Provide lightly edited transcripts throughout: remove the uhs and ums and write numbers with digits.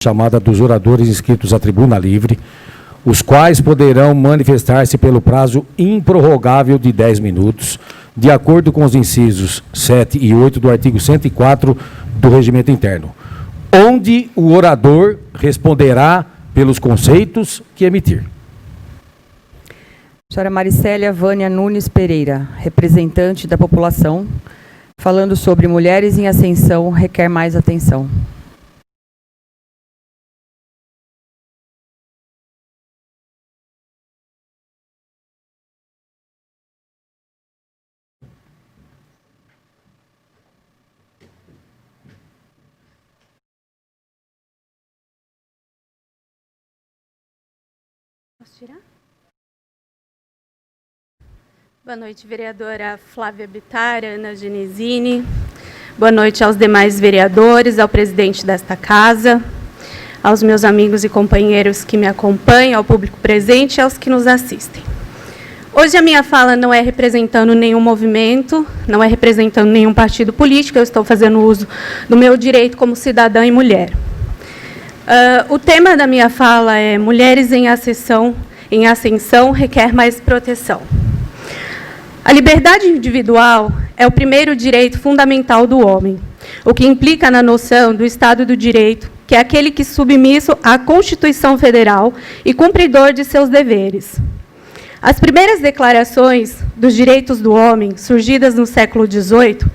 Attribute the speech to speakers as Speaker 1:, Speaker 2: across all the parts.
Speaker 1: chamada dos oradores inscritos à tribuna livre, os quais poderão manifestar-se pelo prazo improrrogável de 10 minutos, de acordo com os incisos 7 e 8 do artigo 104 do Regimento Interno, onde o orador responderá pelos conceitos que emitir.
Speaker 2: Senhora Maricélia Vânia Nunes Pereira, representante da população, falando sobre mulheres em ascensão, requer mais atenção.
Speaker 3: Posso tirar? Boa noite, vereadora Flávia Bittar, Ana Genesini. Boa noite aos demais vereadores, ao presidente desta casa, aos meus amigos e companheiros que me acompanham, ao público presente e aos que nos assistem. Hoje a minha fala não é representando nenhum movimento, não é representando nenhum partido político, eu estou fazendo uso do meu direito como cidadã e mulher. O tema da minha fala é Mulheres em ascensão requer mais proteção. A liberdade individual é o primeiro direito fundamental do homem, o que implica na noção do Estado do Direito, que é aquele que submisso à Constituição Federal e cumpridor de seus deveres. As primeiras declarações dos direitos do homem, surgidas no século XVIII,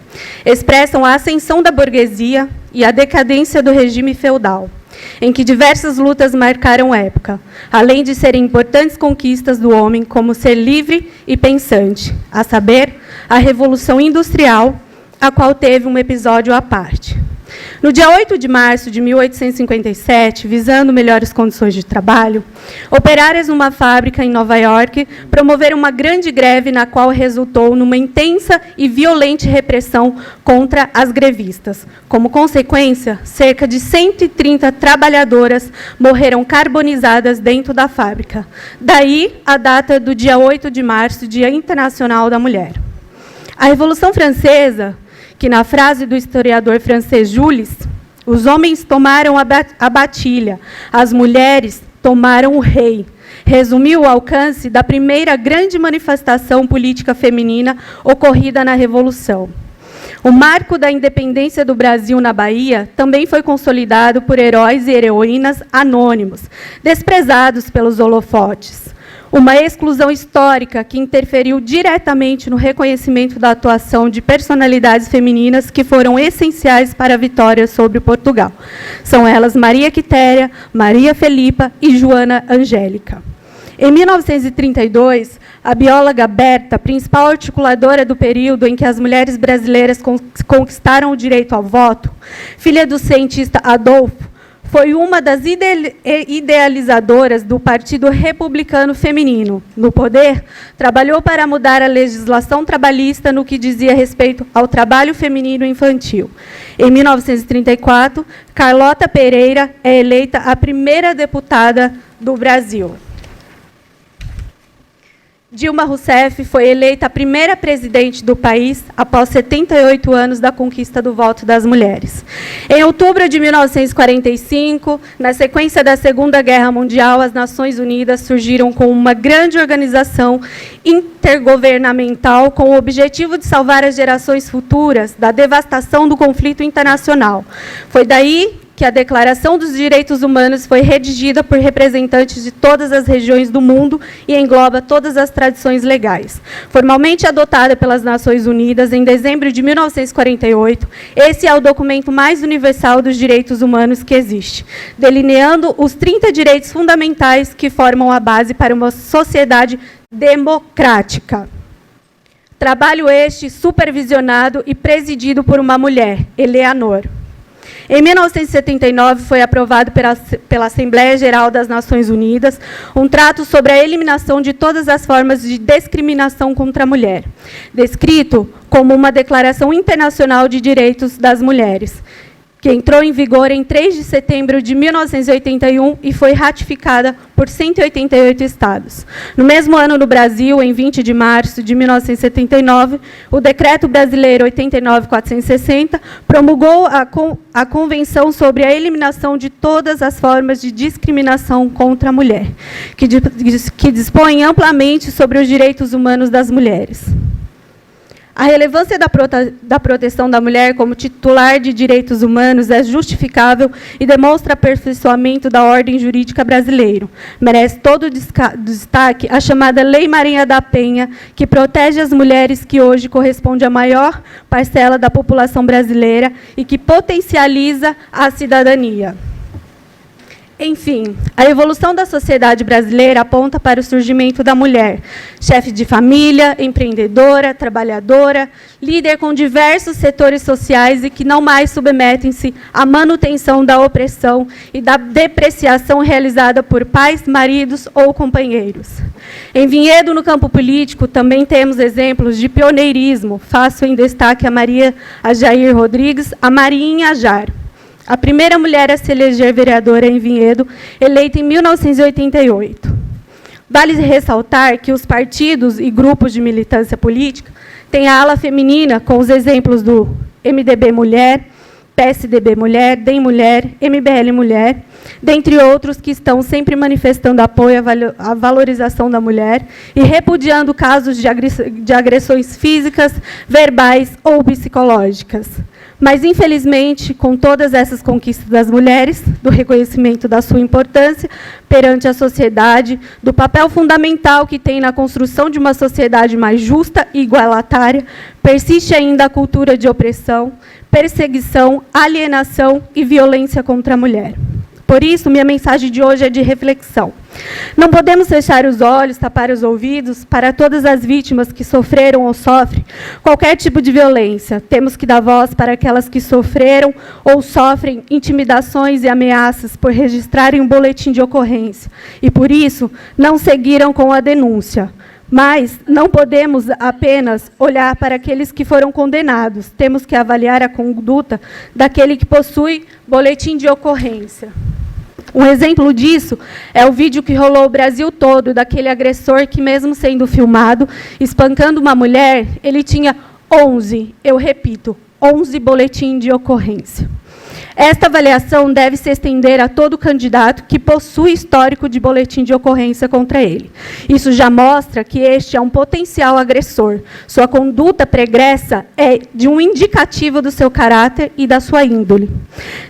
Speaker 3: expressam a ascensão da burguesia e a decadência do regime feudal, em que diversas lutas marcaram época, além de serem importantes conquistas do homem como ser livre e pensante, a saber, a Revolução Industrial, a qual teve um episódio à parte. No dia 8 de março de 1857, visando melhores condições de trabalho, operárias numa fábrica em Nova York promoveram uma grande greve na qual resultou numa intensa e violenta repressão contra as grevistas. Como consequência, cerca de 130 trabalhadoras morreram carbonizadas dentro da fábrica. Daí a data do dia 8 de março, Dia Internacional da Mulher. A Revolução Francesa, que na frase do historiador francês Jules, os homens tomaram a batilha, as mulheres tomaram o rei, resumiu o alcance da primeira grande manifestação política feminina ocorrida na Revolução. O marco da independência do Brasil na Bahia também foi consolidado por heróis e heroínas anônimos, desprezados pelos holofotes. Uma exclusão histórica que interferiu diretamente no reconhecimento da atuação de personalidades femininas que foram essenciais para a vitória sobre Portugal. São elas Maria Quitéria, Maria Felipa e Joana Angélica. Em 1932, a bióloga Berta, principal articuladora do período em que as mulheres brasileiras conquistaram o direito ao voto, filha do cientista Adolfo, foi uma das idealizadoras do Partido Republicano Feminino. No poder, trabalhou para mudar a legislação trabalhista no que dizia respeito ao trabalho feminino infantil. Em 1934, Carlota Pereira é eleita a primeira deputada do Brasil. Dilma Rousseff foi eleita a primeira presidente do país após 78 anos da conquista do voto das mulheres. Em outubro de 1945, na sequência da Segunda Guerra Mundial, as Nações Unidas surgiram com uma grande organização intergovernamental com o objetivo de salvar as gerações futuras da devastação do conflito internacional. Foi daí que a Declaração dos Direitos Humanos foi redigida por representantes de todas as regiões do mundo e engloba todas as tradições legais. Formalmente adotada pelas Nações Unidas em dezembro de 1948, esse é o documento mais universal dos direitos humanos que existe, delineando os 30 direitos fundamentais que formam a base para uma sociedade democrática. Trabalho este supervisionado e presidido por uma mulher, Eleanor. Em 1979, foi aprovado pela Assembleia Geral das Nações Unidas um trato sobre a eliminação de todas as formas de discriminação contra a mulher, descrito como uma Declaração Internacional de Direitos das Mulheres, que entrou em vigor em 3 de setembro de 1981 e foi ratificada por 188 estados. No mesmo ano, no Brasil, em 20 de março de 1979, o Decreto Brasileiro 89.460 promulgou a Convenção sobre a Eliminação de Todas as Formas de Discriminação contra a Mulher, que dispõe amplamente sobre os direitos humanos das mulheres. A relevância da proteção da mulher como titular de direitos humanos é justificável e demonstra aperfeiçoamento da ordem jurídica brasileira. Merece todo o destaque a chamada Lei Maria da Penha, que protege as mulheres, que hoje corresponde à maior parcela da população brasileira e que potencializa a cidadania. Enfim, a evolução da sociedade brasileira aponta para o surgimento da mulher, chefe de família, empreendedora, trabalhadora, líder com diversos setores sociais e que não mais submetem-se à manutenção da opressão e da depreciação realizada por pais, maridos ou companheiros. Em Vinhedo, no campo político, também temos exemplos de pioneirismo. Faço em destaque a Jair Rodrigues, a Marinha Ajar, a primeira mulher a se eleger vereadora em Vinhedo, eleita em 1988. Vale ressaltar que os partidos e grupos de militância política têm a ala feminina, com os exemplos do MDB Mulher, PSDB Mulher, DEM Mulher, MBL Mulher, dentre outros, que estão sempre manifestando apoio à valorização da mulher e repudiando casos de agressões físicas, verbais ou psicológicas. Mas, infelizmente, com todas essas conquistas das mulheres, do reconhecimento da sua importância perante a sociedade, do papel fundamental que tem na construção de uma sociedade mais justa e igualitária, persiste ainda a cultura de opressão, perseguição, alienação e violência contra a mulher. Por isso, minha mensagem de hoje é de reflexão. Não podemos fechar os olhos, tapar os ouvidos para todas as vítimas que sofreram ou sofrem qualquer tipo de violência. Temos que dar voz para aquelas que sofreram ou sofrem intimidações e ameaças por registrarem um boletim de ocorrência e, por isso, não seguiram com a denúncia. Mas não podemos apenas olhar para aqueles que foram condenados. Temos que avaliar a conduta daquele que possui boletim de ocorrência. Um exemplo disso é o vídeo que rolou o Brasil todo, daquele agressor que, mesmo sendo filmado, espancando uma mulher, ele tinha 11, eu repito, 11 boletins de ocorrência. Esta avaliação deve se estender a todo candidato que possui histórico de boletim de ocorrência contra ele. Isso já mostra que este é um potencial agressor. Sua conduta pregressa é de um indicativo do seu caráter e da sua índole.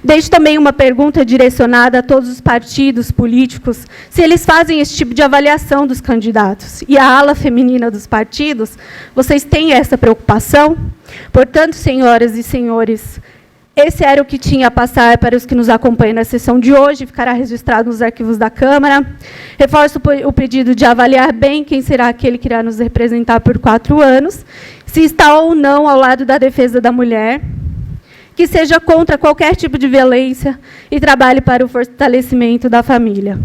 Speaker 3: Deixo também uma pergunta direcionada a todos os partidos políticos, se eles fazem esse tipo de avaliação dos candidatos. E a ala feminina dos partidos, vocês têm essa preocupação? Portanto, senhoras e senhores, esse era o que tinha a passar para os que nos acompanham na sessão de hoje, ficará registrado nos arquivos da Câmara. Reforço o pedido de avaliar bem quem será aquele que irá nos representar por 4 anos, se está ou não ao lado da defesa da mulher, que seja contra qualquer tipo de violência e trabalhe para o fortalecimento da família.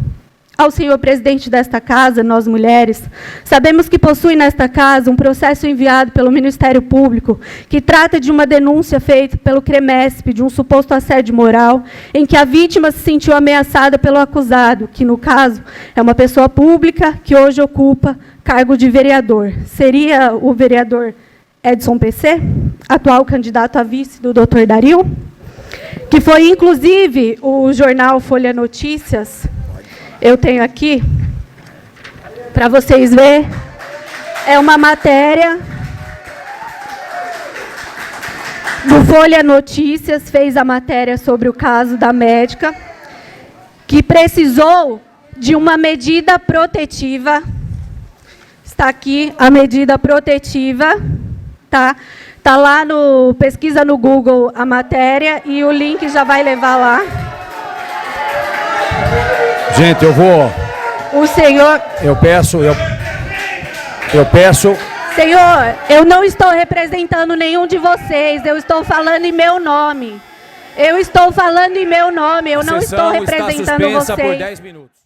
Speaker 3: Ao senhor presidente desta casa, nós mulheres, sabemos que possui nesta casa um processo enviado pelo Ministério Público que trata de uma denúncia feita pelo CREMESP de um suposto assédio moral, em que a vítima se sentiu ameaçada pelo acusado, que, no caso, é uma pessoa pública que hoje ocupa cargo de vereador. Seria o vereador Edson PC, atual candidato a vice do Dr. Dario, que foi, inclusive, o jornal Folha Notícias. Eu tenho aqui, para vocês verem, é uma matéria do Folha Notícias, fez a matéria sobre o caso da médica, que precisou de uma medida protetiva. Está aqui a medida protetiva, tá? Está lá no, pesquisa no Google a matéria e o link já vai levar lá.
Speaker 1: Gente, eu vou...
Speaker 3: O senhor...
Speaker 1: Eu peço...
Speaker 3: Senhor, eu não estou representando nenhum de vocês, eu estou falando em meu nome. Eu não estou representando vocês.
Speaker 1: Por 10 minutos.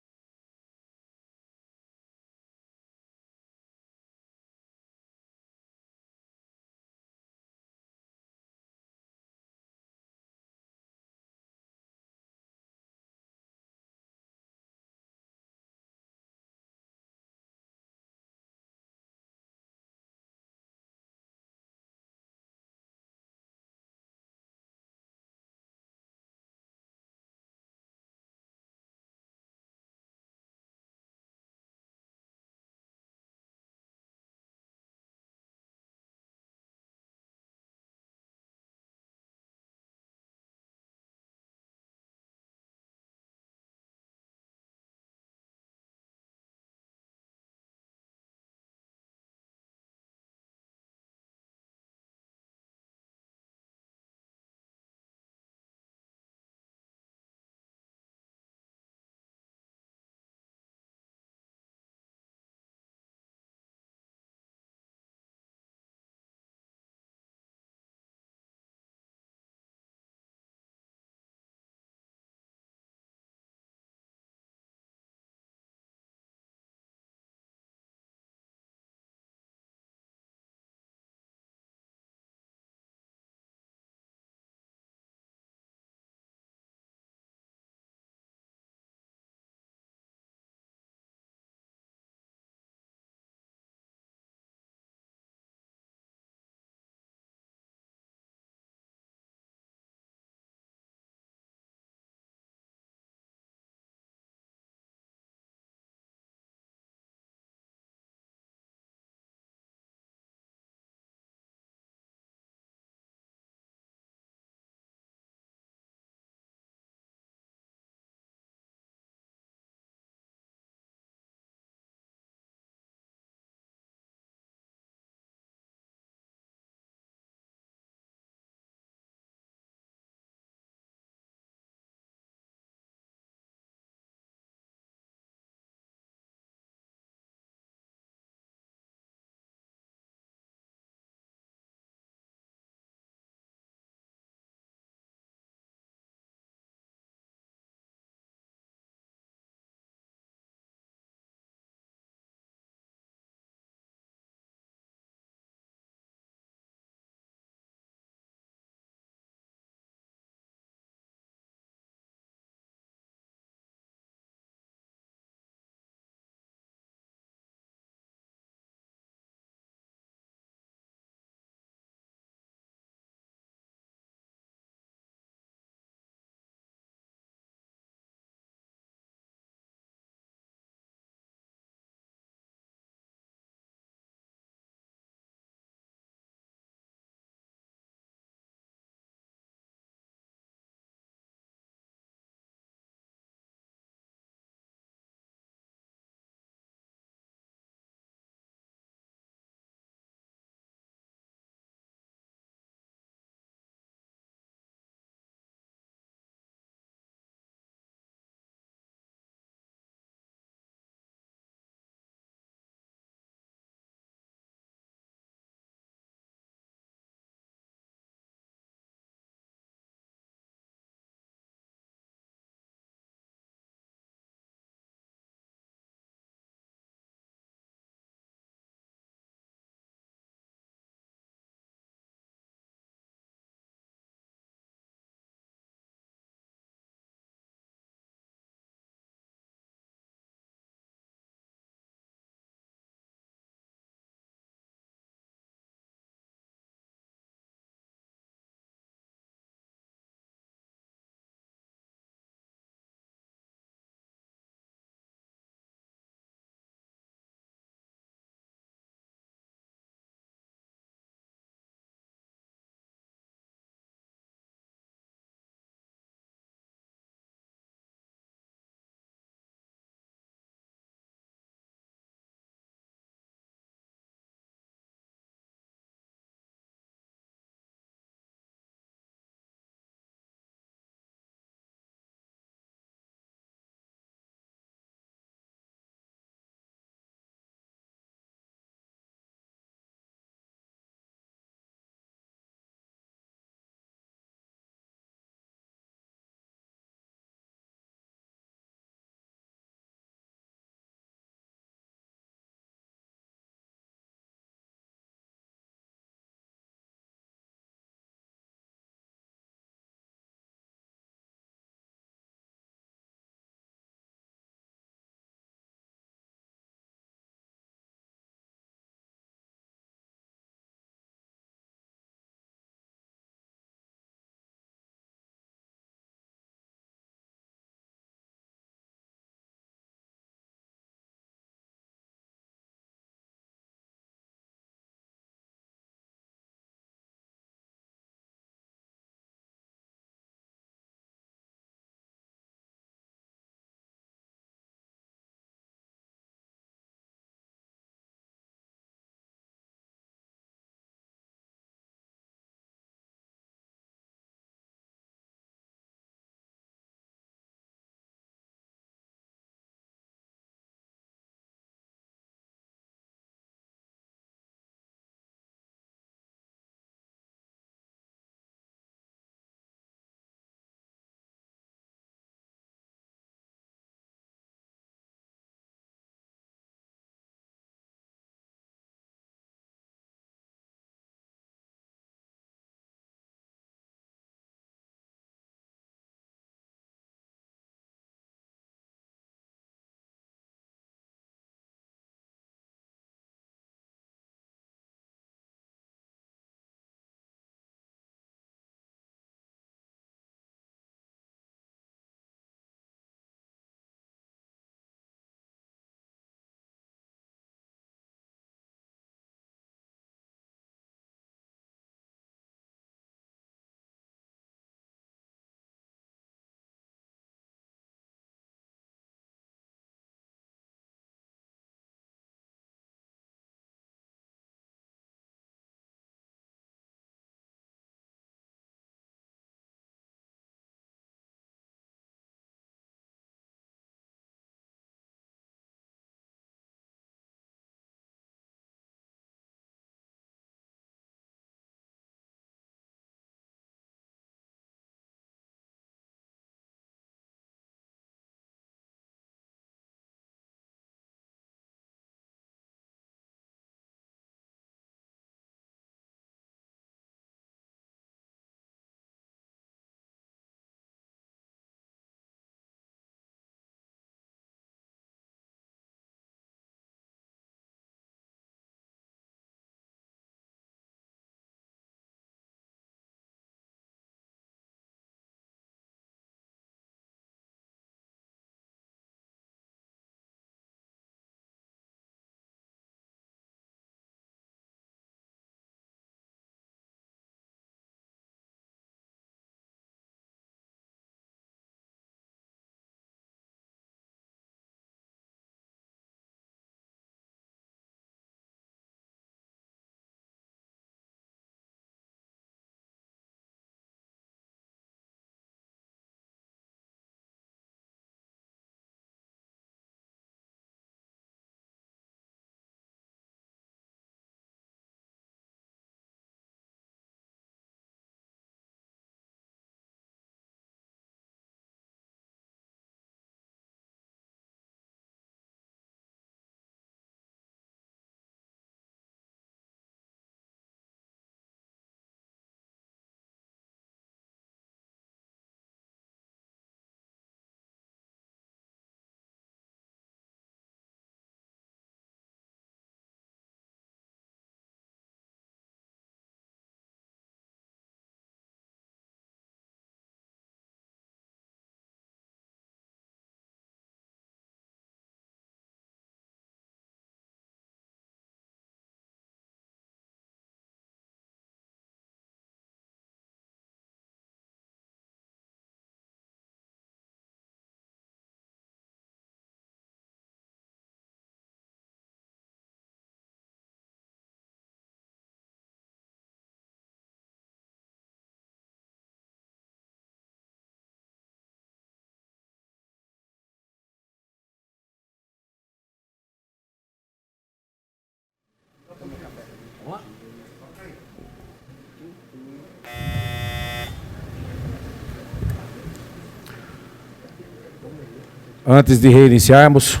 Speaker 1: Antes de reiniciarmos,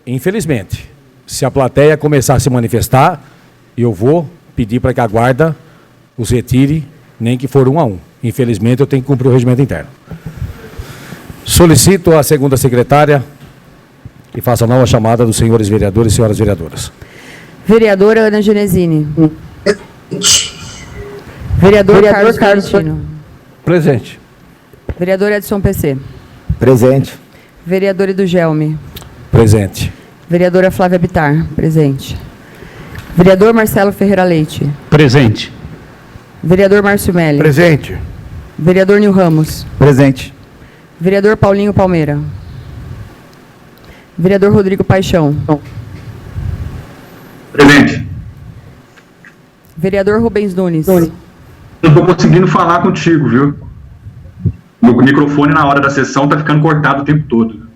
Speaker 1: infelizmente, se a plateia começar a se manifestar, eu vou pedir para que a guarda os retire, nem que for 1 a 1. Infelizmente, eu tenho que cumprir o regimento interno. Solicito à segunda secretária que faça a nova chamada dos senhores vereadores e senhoras vereadoras.
Speaker 2: Vereadora Ana Genesini. Vereador Carlos Florentino.
Speaker 1: Presente.
Speaker 2: Vereador Edson PC.
Speaker 4: Presente.
Speaker 2: Vereador Edu Gelme.
Speaker 1: Presente.
Speaker 2: Vereadora Flávia Bittar. Presente. Vereador Marcelo Ferreira Leite.
Speaker 5: Presente.
Speaker 2: Vereador Márcio Melli.
Speaker 4: Presente.
Speaker 2: Vereador Nil Ramos.
Speaker 4: Presente.
Speaker 2: Vereador Paulinho Palmeira. Vereador Rodrigo Paixão.
Speaker 6: Presente.
Speaker 2: Vereador Rubens Nunes.
Speaker 6: Não estou conseguindo falar contigo, viu? Meu microfone na hora da sessão está ficando cortado o tempo todo.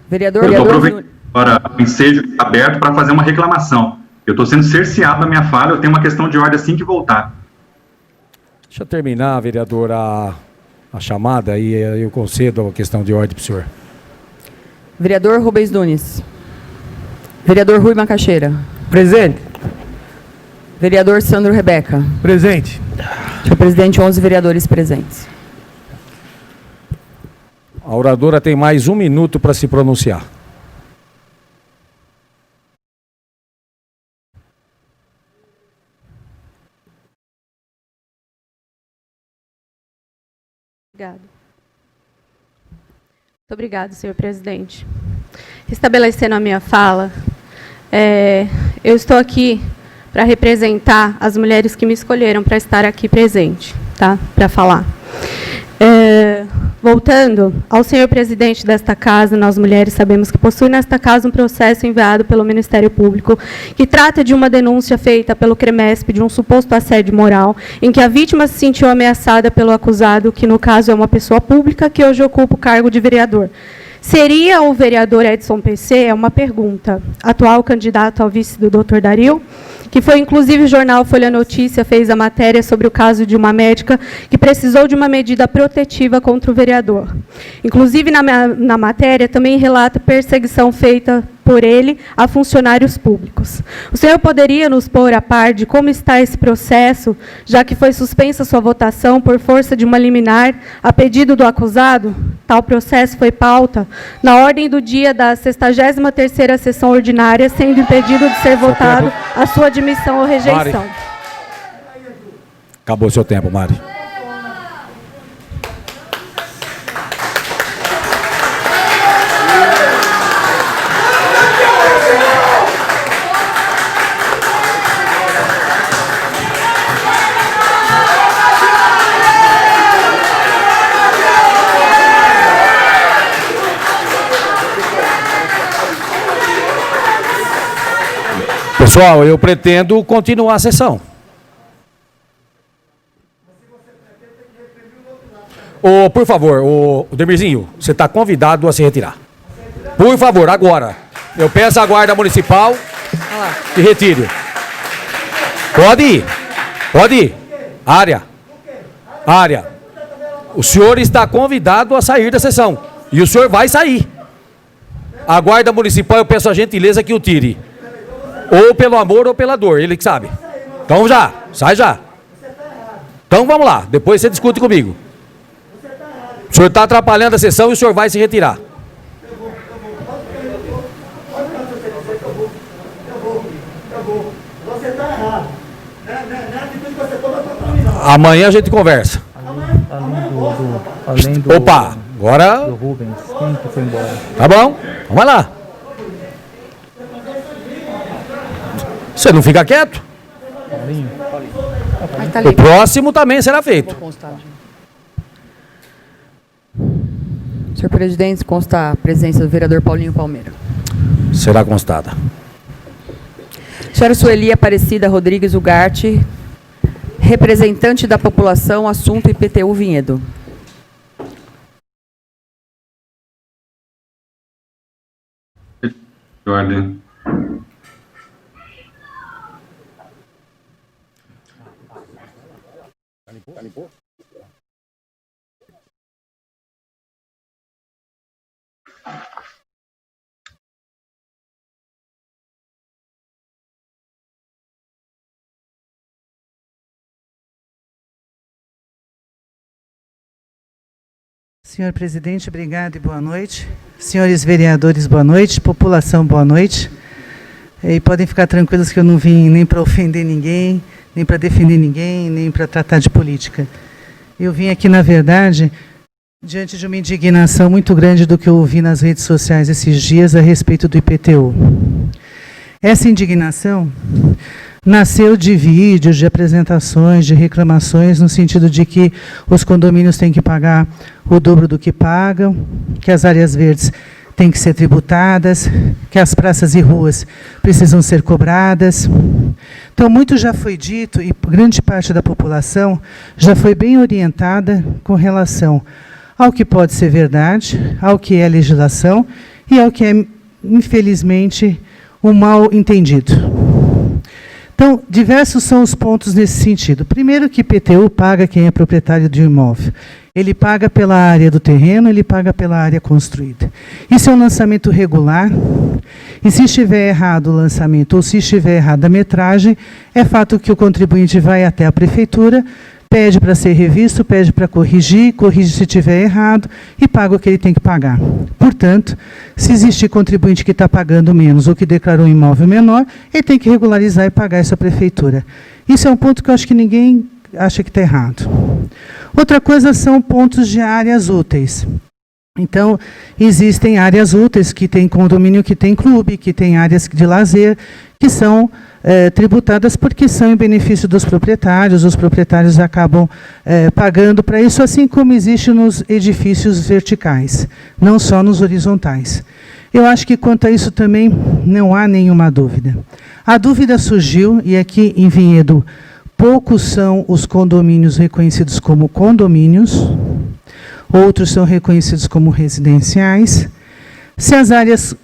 Speaker 2: Vereador
Speaker 6: Eu estou
Speaker 2: Rubens
Speaker 6: aproveitando agora o ensejo aberto para fazer uma reclamação. Eu estou sendo cerceado da minha fala, eu tenho uma questão de ordem assim que voltar.
Speaker 1: Deixa eu terminar, vereador, a chamada e eu concedo a questão de ordem para o senhor.
Speaker 2: Vereador Rubens Nunes. Vereador Rui Macaxeira.
Speaker 4: Presente.
Speaker 2: Vereador Sandro Rebeca.
Speaker 4: Presente.
Speaker 2: Senhor presidente, 11 vereadores presentes.
Speaker 1: A oradora tem mais 1 minuto para se pronunciar.
Speaker 3: Obrigado. Muito obrigado, senhor presidente. Estabelecendo a minha fala, eu estou aqui para representar as mulheres que me escolheram para estar aqui presente, tá? Para falar. Voltando ao senhor presidente desta casa, nós mulheres sabemos que possui nesta casa um processo enviado pelo Ministério Público que trata de uma denúncia feita pelo CREMESP de um suposto assédio moral, em que a vítima se sentiu ameaçada pelo acusado, que no caso é uma pessoa pública que hoje ocupa o cargo de vereador. Seria o vereador Edson PC? É uma pergunta. Atual candidato ao vice do Dr. Dario, que foi, inclusive, o jornal Folha Notícia fez a matéria sobre o caso de uma médica que precisou de uma medida protetiva contra o vereador. Inclusive, na matéria, também relata perseguição feita por ele a funcionários públicos. O senhor poderia nos pôr a par de como está esse processo, já que foi suspensa sua votação por força de uma liminar a pedido do acusado? Tal processo foi pauta na ordem do dia da 63ª sessão ordinária, sendo impedido de ser votado a sua admissão ou rejeição.
Speaker 1: Acabou seu tempo, Mari. Pessoal, eu pretendo continuar a sessão. Por favor, o Demirzinho, você está convidado a se retirar. Por favor, agora. Eu peço à Guarda Municipal que retire. Pode ir. Pode ir. Área. Área. O senhor está convidado a sair da sessão. E o senhor vai sair. A Guarda Municipal, eu peço a gentileza que o tire. Ou pelo amor ou pela dor, ele que sabe. Então já, sai já. Então vamos lá, depois você discute comigo. O senhor está atrapalhando a sessão e o senhor vai se retirar.
Speaker 7: Você está errado.
Speaker 1: Amanhã a gente conversa.
Speaker 4: Além do
Speaker 1: Opa, agora...
Speaker 4: do Rubens, quem que foi embora?
Speaker 1: Tá bom, vamos lá. Você não fica quieto?
Speaker 4: Paulinho?
Speaker 1: O próximo também será feito.
Speaker 2: Senhor presidente, consta a presença do vereador Paulinho Palmeira.
Speaker 1: Será constada.
Speaker 2: Senhora Sueli Aparecida Rodrigues Ugarte, representante da população, assunto IPTU Vinhedo.
Speaker 6: Ordem.
Speaker 5: Senhor presidente, obrigado e boa noite. Senhores vereadores, boa noite. População, boa noite. E podem ficar tranquilos que eu não vim nem para ofender ninguém, nem para defender ninguém, nem para tratar de política. Eu vim aqui, na verdade, diante de uma indignação muito grande do que eu ouvi nas redes sociais esses dias a respeito do IPTU. Essa indignação nasceu de vídeos, de apresentações, de reclamações, no sentido de que os condomínios têm que pagar o dobro do que pagam, que as áreas verdes têm que ser tributadas, que as praças e ruas precisam ser cobradas. Então, muito já foi dito e grande parte da população já foi bem orientada com relação ao que pode ser verdade, ao que é legislação e ao que é, infelizmente, um mal entendido. Então, diversos são os pontos nesse sentido. Primeiro que IPTU paga quem é proprietário de um imóvel. Ele paga pela área do terreno, ele paga pela área construída. Isso é um lançamento regular, e se estiver errado o lançamento, ou se estiver errada a metragem, é fato que o contribuinte vai até a prefeitura, pede para ser revisto, pede para corrigir, corrige se estiver errado e paga o que ele tem que pagar. Portanto, se existir contribuinte que está pagando menos ou que declarou um imóvel menor, ele tem que regularizar e pagar isso à prefeitura. Isso é um ponto que eu acho que ninguém acha que está errado. Outra coisa são pontos de áreas úteis. Então, existem áreas úteis que tem condomínio, que tem clube, que tem áreas de lazer, que são tributadas porque são em benefício dos proprietários, os proprietários acabam pagando para isso, assim como existe nos edifícios verticais, não só nos horizontais. Eu acho que quanto a isso também não há nenhuma dúvida. A dúvida surgiu, e aqui em Vinhedo, poucos são os condomínios reconhecidos como condomínios, outros são reconhecidos como residenciais, se as áreas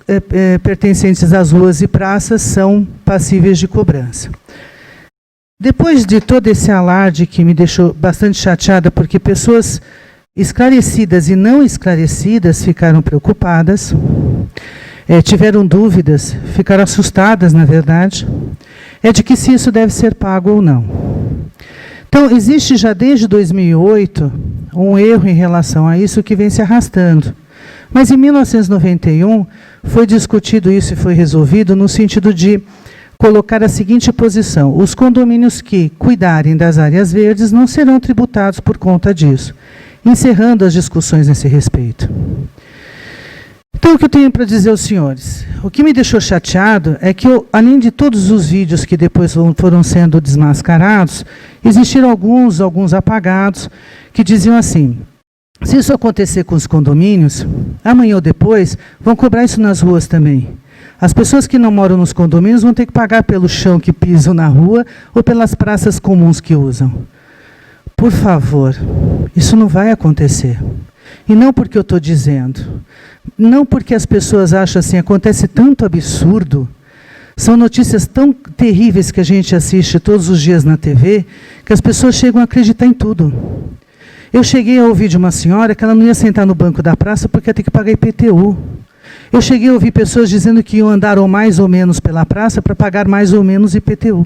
Speaker 5: pertencentes às ruas e praças são passíveis de cobrança. Depois de todo esse alarde que me deixou bastante chateada, porque pessoas esclarecidas e não esclarecidas ficaram preocupadas, tiveram dúvidas, ficaram assustadas, na verdade, é de que se isso deve ser pago ou não. Então, existe já desde 2008 um erro em relação a isso que vem se arrastando. Mas em 1991 foi discutido isso e foi resolvido no sentido de colocar a seguinte posição: os condomínios que cuidarem das áreas verdes não serão tributados por conta disso, encerrando as discussões nesse respeito. Então, o que eu tenho para dizer aos senhores? O que me deixou chateado é que, além de todos os vídeos que depois foram sendo desmascarados, existiram alguns apagados, que diziam assim: se isso acontecer com os condomínios, amanhã ou depois, vão cobrar isso nas ruas também. As pessoas que não moram nos condomínios vão ter que pagar pelo chão que pisam na rua ou pelas praças comuns que usam. Por favor, isso não vai acontecer. E não porque eu estou dizendo. Não porque as pessoas acham assim, acontece tanto absurdo. São notícias tão terríveis que a gente assiste todos os dias na TV, que as pessoas chegam a acreditar em tudo. Eu cheguei a ouvir de uma senhora que ela não ia sentar no banco da praça porque ia ter que pagar IPTU. Eu cheguei a ouvir pessoas dizendo que iam andar ou mais ou menos pela praça para pagar mais ou menos IPTU.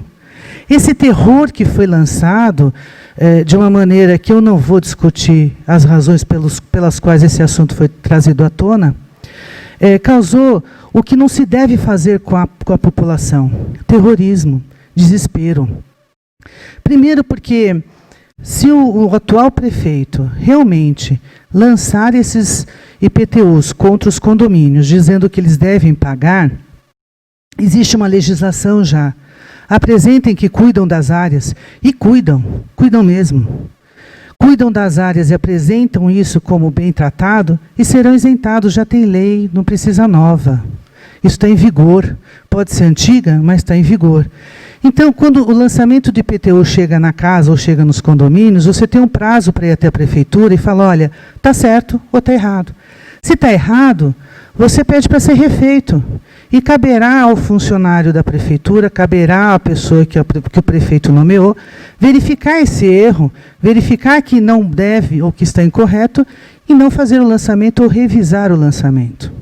Speaker 5: Esse terror que foi lançado, de uma maneira que eu não vou discutir as razões pelas quais esse assunto foi trazido à tona, causou o que não se deve fazer com a população: terrorismo, desespero. Primeiro porque, se o atual prefeito realmente lançar esses IPTUs contra os condomínios, dizendo que eles devem pagar, existe uma legislação já. Apresentem que cuidam das áreas, e cuidam mesmo. Cuidam das áreas e apresentam isso como bem tratado, e serão isentados. Já tem lei, não precisa nova. Isso está em vigor. Pode ser antiga, mas está em vigor. Então, quando o lançamento de IPTU chega na casa ou chega nos condomínios, você tem um prazo para ir até a prefeitura e falar: olha, está certo ou está errado. Se está errado, você pede para ser refeito. E caberá ao funcionário da prefeitura, caberá à pessoa que o prefeito nomeou, verificar esse erro, verificar que não deve ou que está incorreto, e não fazer o lançamento ou revisar o lançamento.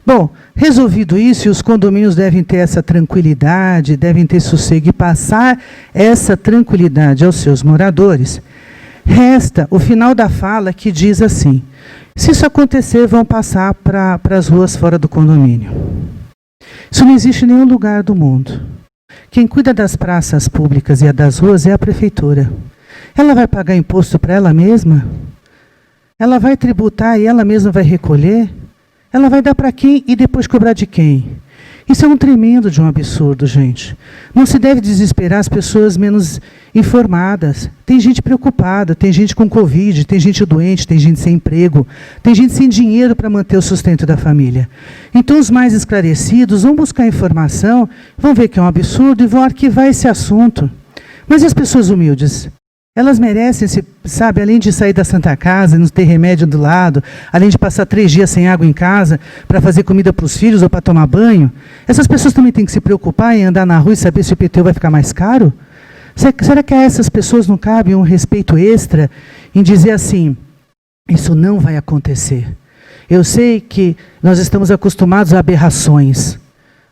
Speaker 5: Bom, resolvido isso, e os condomínios devem ter essa tranquilidade, devem ter sossego e passar essa tranquilidade aos seus moradores, Resta o final da fala que diz assim: se isso acontecer, vão passar para as ruas fora do condomínio. Isso não existe em nenhum lugar do mundo. Quem cuida das praças públicas e das ruas é a prefeitura. Ela vai pagar imposto para ela mesma? Ela vai tributar e ela mesma vai recolher? Ela vai dar para quem e depois cobrar de quem? Isso é um tremendo de um absurdo, gente. Não se deve desesperar as pessoas menos informadas. Tem gente preocupada, tem gente com Covid, tem gente doente, tem gente sem emprego, tem gente sem dinheiro para manter o sustento da família. Então os mais esclarecidos vão buscar informação, vão ver que é um absurdo e vão arquivar esse assunto. Mas e as pessoas humildes? Elas merecem, sabe, além de sair da Santa Casa, não ter remédio do lado, além de passar 3 dias sem água em casa, para fazer comida para os filhos ou para tomar banho, essas pessoas também têm que se preocupar em andar na rua e saber se o IPTU vai ficar mais caro? Será que a essas pessoas não cabe um respeito extra em dizer assim, isso não vai acontecer? Eu sei que nós estamos acostumados a aberrações,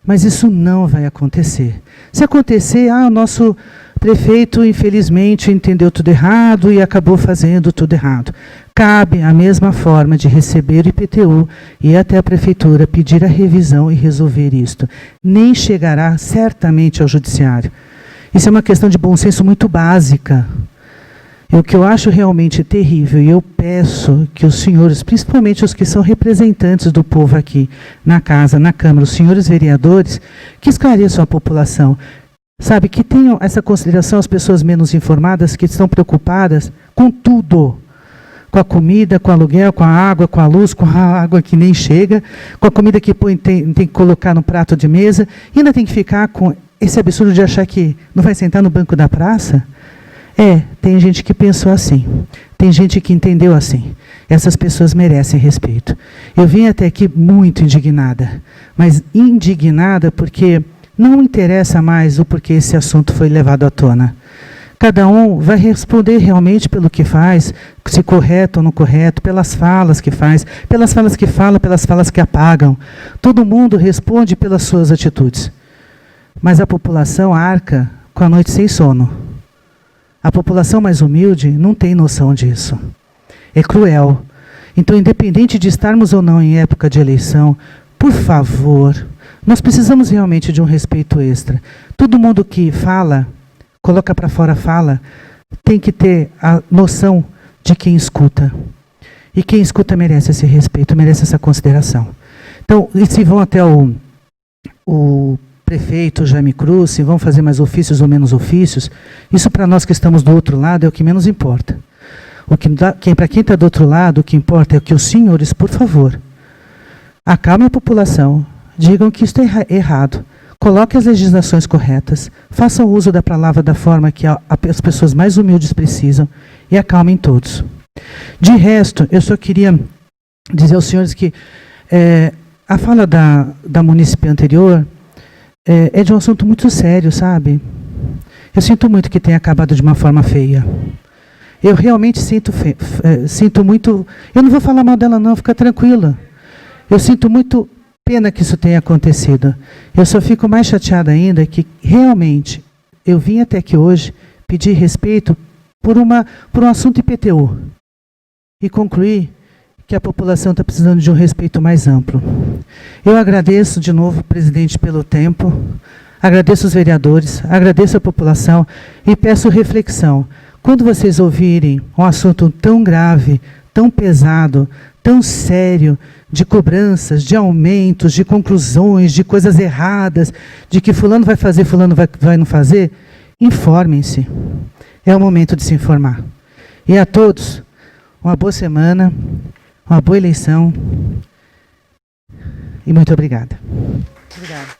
Speaker 5: mas isso não vai acontecer. Se acontecer, o nosso prefeito, infelizmente, entendeu tudo errado e acabou fazendo tudo errado. Cabe a mesma forma de receber o IPTU e ir até a prefeitura pedir a revisão e resolver isto. Nem chegará certamente ao judiciário. Isso é uma questão de bom senso muito básica. E o que eu acho realmente terrível, e eu peço que os senhores, principalmente os que são representantes do povo aqui na casa, na Câmara, os senhores vereadores, que esclareçam a população. Sabe, que tenham essa consideração as pessoas menos informadas, que estão preocupadas com tudo. Com a comida, com o aluguel, com a água, com a luz, com a água que nem chega, com a comida que tem que colocar no prato de mesa, e ainda tem que ficar com esse absurdo de achar que não vai sentar no banco da praça. Tem gente que pensou assim, tem gente que entendeu assim. Essas pessoas merecem respeito. Eu vim até aqui muito indignada, mas indignada porque não interessa mais o porquê esse assunto foi levado à tona. Cada um vai responder realmente pelo que faz, se correto ou não correto, pelas falas que faz, pelas falas que fala, pelas falas que apagam. Todo mundo responde pelas suas atitudes. Mas a população arca com a noite sem sono. A população mais humilde não tem noção disso. É cruel. Então, independente de estarmos ou não em época de eleição, por favor, nós precisamos realmente de um respeito extra. Todo mundo que fala, coloca para fora fala, tem que ter a noção de quem escuta. E quem escuta merece esse respeito, merece essa consideração. Então, e se vão até o prefeito Jaime Cruz, se vão fazer mais ofícios ou menos ofícios, isso para nós que estamos do outro lado é o que menos importa. Para quem está do outro lado, o que importa é que os senhores, por favor, acalmem a população, digam que isso é errado, coloquem as legislações corretas, façam uso da palavra da forma que as pessoas mais humildes precisam e acalmem todos. De resto, eu só queria dizer aos senhores que a fala da munícipe anterior é de um assunto muito sério, sabe? Eu sinto muito que tenha acabado de uma forma feia. Eu realmente sinto muito... Eu não vou falar mal dela não, fica tranquila. Eu sinto muito pena que isso tenha acontecido. Eu só fico mais chateada ainda que realmente eu vim até aqui hoje pedir respeito por um assunto IPTU. E concluir que a população está precisando de um respeito mais amplo. Eu agradeço de novo, presidente, pelo tempo, agradeço os vereadores, agradeço a população e peço reflexão. Quando vocês ouvirem um assunto tão grave, tão pesado, tão sério, de cobranças, de aumentos, de conclusões, de coisas erradas, de que fulano vai fazer, fulano vai não fazer, informem-se. É o momento de se informar. E a todos, uma boa semana, uma boa eleição e muito obrigada. Obrigada.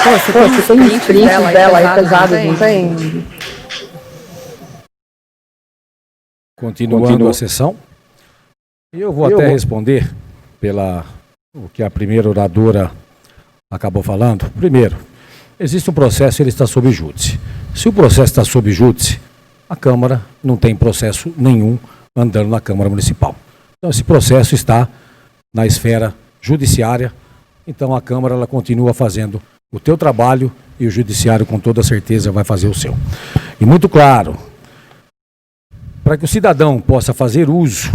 Speaker 2: Você tem uns prints dela aí pesados, não tem?
Speaker 1: Continuando a sessão. Eu vou até responder o que a primeira oradora acabou falando. Primeiro, existe um processo e ele está sob júdice. Se o processo está sob júdice, a Câmara não tem processo nenhum andando na Câmara Municipal. Então, esse processo está na esfera judiciária, então a Câmara ela continua fazendo o teu trabalho e o Judiciário, com toda certeza, vai fazer o seu. E muito claro, para que o cidadão possa fazer uso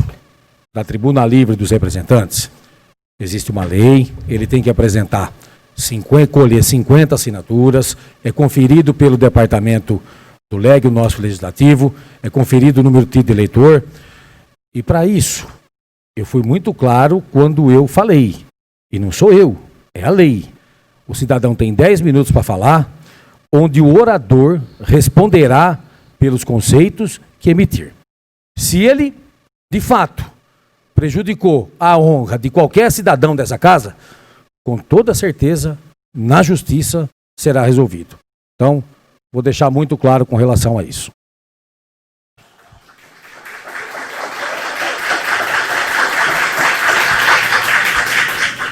Speaker 1: da tribuna livre dos representantes, existe uma lei, ele tem que apresentar, colher 50 assinaturas, é conferido pelo departamento do LEG, o nosso legislativo, é conferido o número de título de eleitor, e para isso, eu fui muito claro quando eu falei, e não sou eu, é a lei. O cidadão tem 10 minutos para falar, onde o orador responderá pelos conceitos que emitir. Se ele, de fato, prejudicou a honra de qualquer cidadão dessa casa, com toda certeza, na justiça será resolvido. Então, vou deixar muito claro com relação a isso.